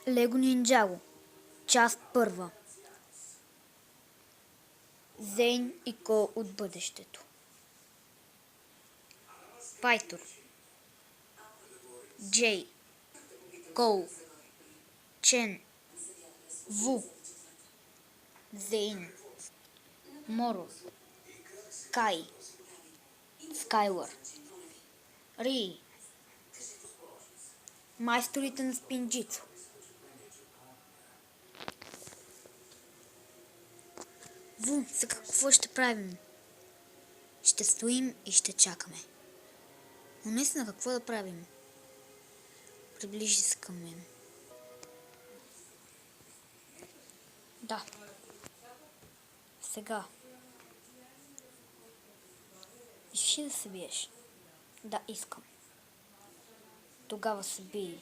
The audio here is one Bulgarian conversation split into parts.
Лего Нинджаго. Част първа. Зейн и Кол от бъдещето. Пайтор. Джей. Кол. Чен. Ву. Зейн. Моро. Кай. Скайлър. Ри. Майсторите на спинджицу. Ву, сега какво ще правим? Ще стоим и ще чакаме. Но наистина какво да правим? Приближи се към мен. Да. Сега. Искаш да се биеш? Да, искам. Тогава се бий.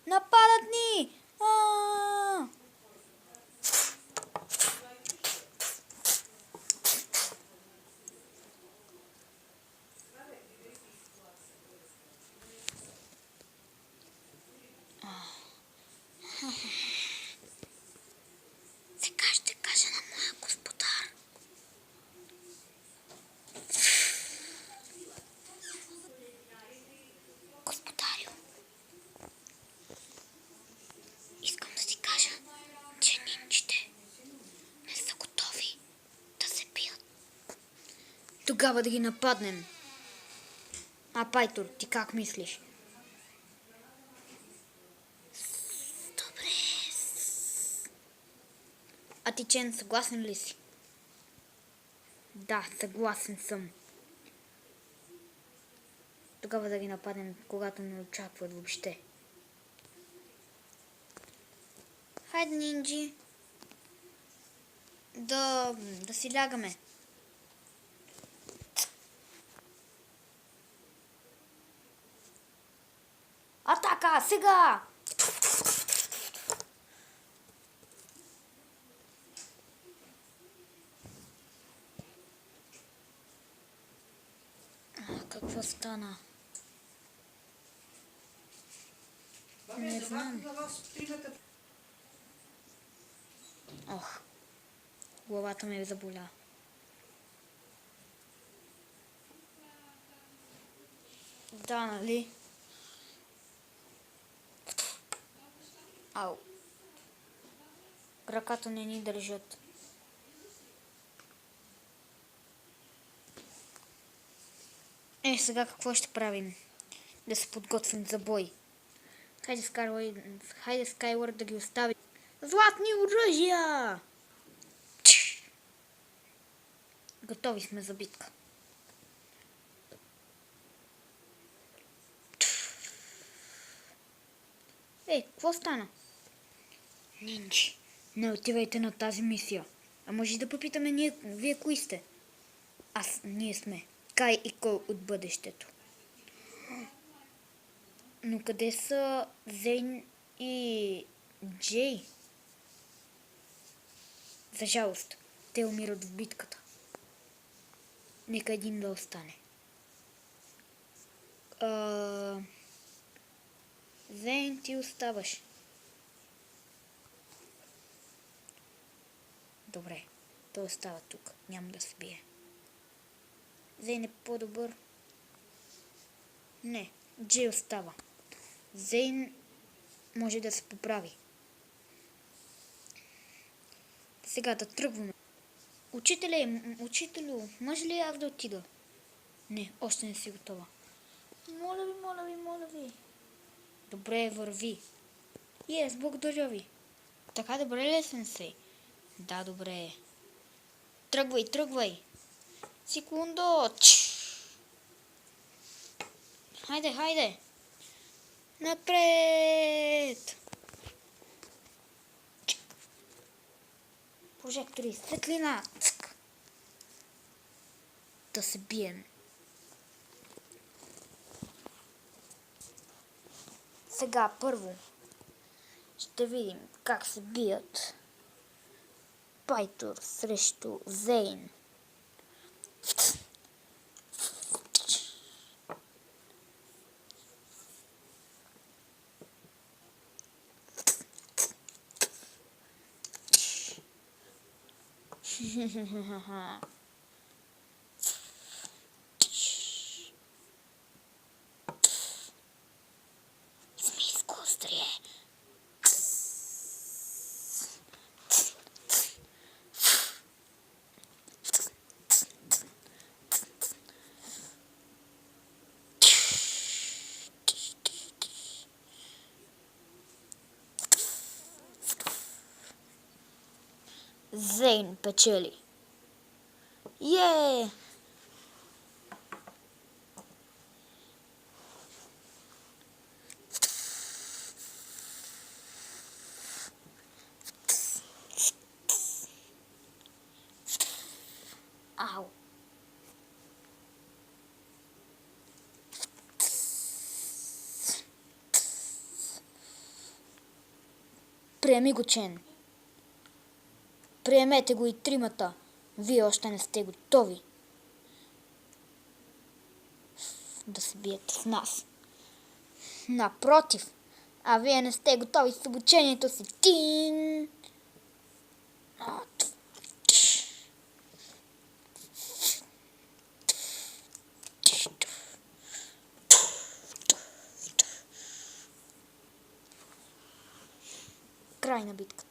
Нападат ни! Сега ще кажа на моя господар. Господарю, искам да ти кажа, че нинджите не са готови да се бият. Тогава да ги нападнем. Пайтор, ти как мислиш? Добре. А ти, Чен, съгласен ли си? Да, съгласен съм. Тогава да ги нападем, когато не очакват въобще. Хайде, нинджи. Да си лягаме. Атака! Сега! Какво стана? Не знам. Ох, главата ме заболя. Да, нали? Ау. Краката не ни държат. Сега какво ще правим? Да се подготвим за бой. Хайде Скайлър да ги остави. Златни оръжия! Готови сме за битка. Какво стана? Нинджи, не отивайте на тази мисия. А може да попитаме вие кои сте? Ние сме Кай и Кол от бъдещето. Но къде са Зейн и Джей? За жалост, те умират в битката. Нека един да остане. Зейн, ти оставаш. Добре, той остава тук. Няма да се бие. Зейн е по-добър. Не, Джей остава. Зейн може да се поправи. Сега да тръгваме. Учителю, може ли аз да отида? Не, още не си готова. Моля ви. Добре, върви. Благодаря ви. Така добре ли, сенсей? Да, добре. Тръгвай. Секундо. Хайде. Напред. Прожектори, светлина. Да се бием. Сега първо ще видим как се бият Пайтор срещу Зейн. Змийско острие. Зейн печели. Е! Ау! Приеми го, Чен. Приемете го и тримата. Вие още не сте готови да се биете с нас. Напротив, а вие не сте готови с обучението си. Тин! Край на битката.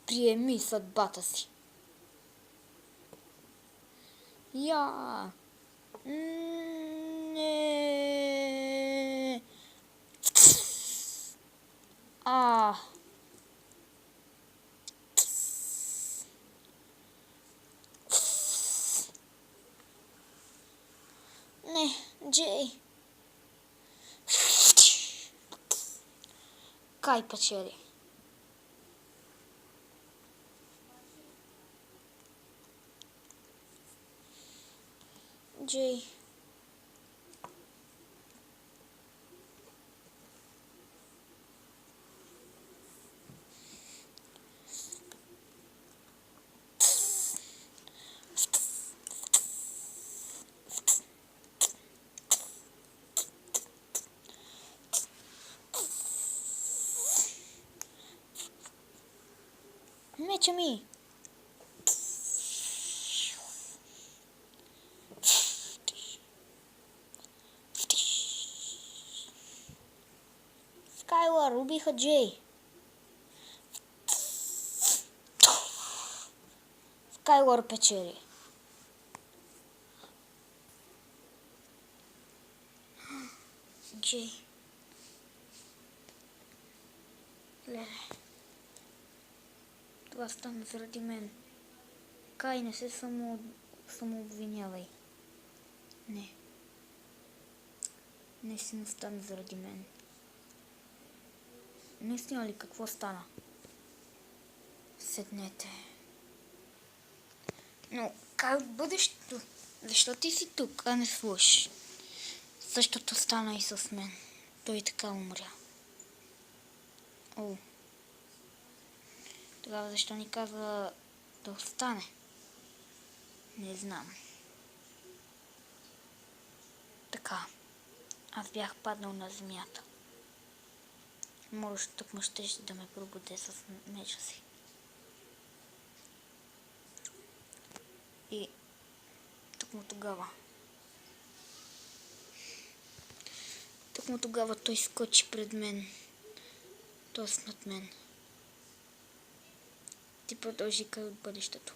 Приеми съдбата си. Я! Не! А! Не, Джей! Кай печели. Джей. Меча ми! Скайлър, убиха Джей. Скайлър печели. Джей. Леле. Това стана заради мен. Кай, не се самообвинявай. Не. Наистина стана заради мен. Наистина ли какво стана? Седнете. Но как в бъдещето? Защо ти си тук, а не слушаш? Същото стана и с мен. Той така умря. О. Тогава защо ни каза да остане? Не знам. Така. Аз бях паднал на земята. Може тук му ще да ме пробуде с меча си. И тъкмо тогава той скочи пред мен. Т.е. над мен. Ти продължи Кай от бъдещето.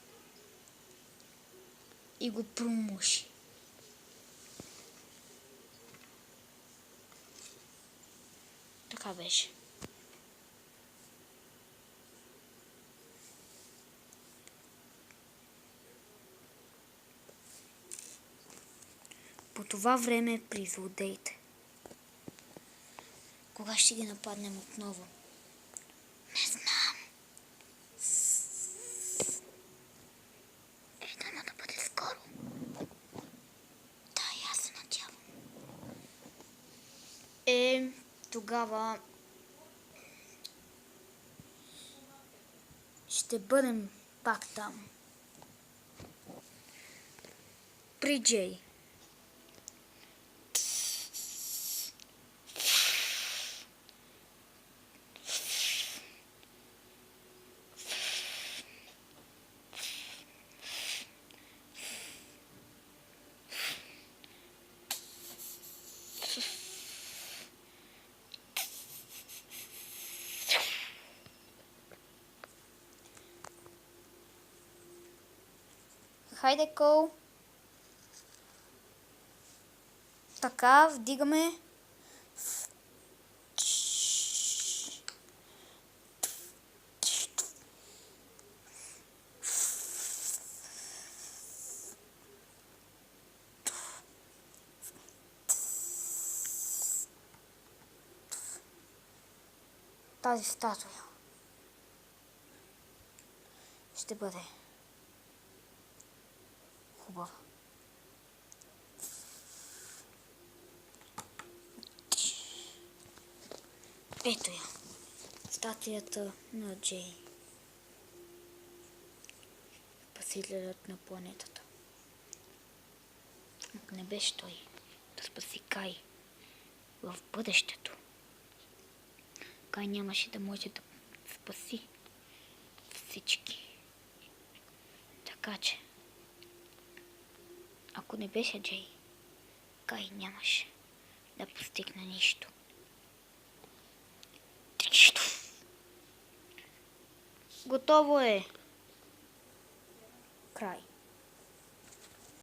И го промуши. Така беше. По това време при злодеите. Кога ще ги нападнем отново? Не знам. Няма да бъде скоро. Да, и аз се надявам. Тогава ще бъдем пак там. При Джей. Хайде, Кол. Така, вдигаме. Тази статуя ще бъде хубава. Ето я. Статуята на Джей. Спасителят на планетата. Ако не беше той да спаси Кай в бъдещето, Кай нямаше да може да спаси всички. Така че, ако не беше Джей, Кай нямаше да постигне нищо. Готово е. Край.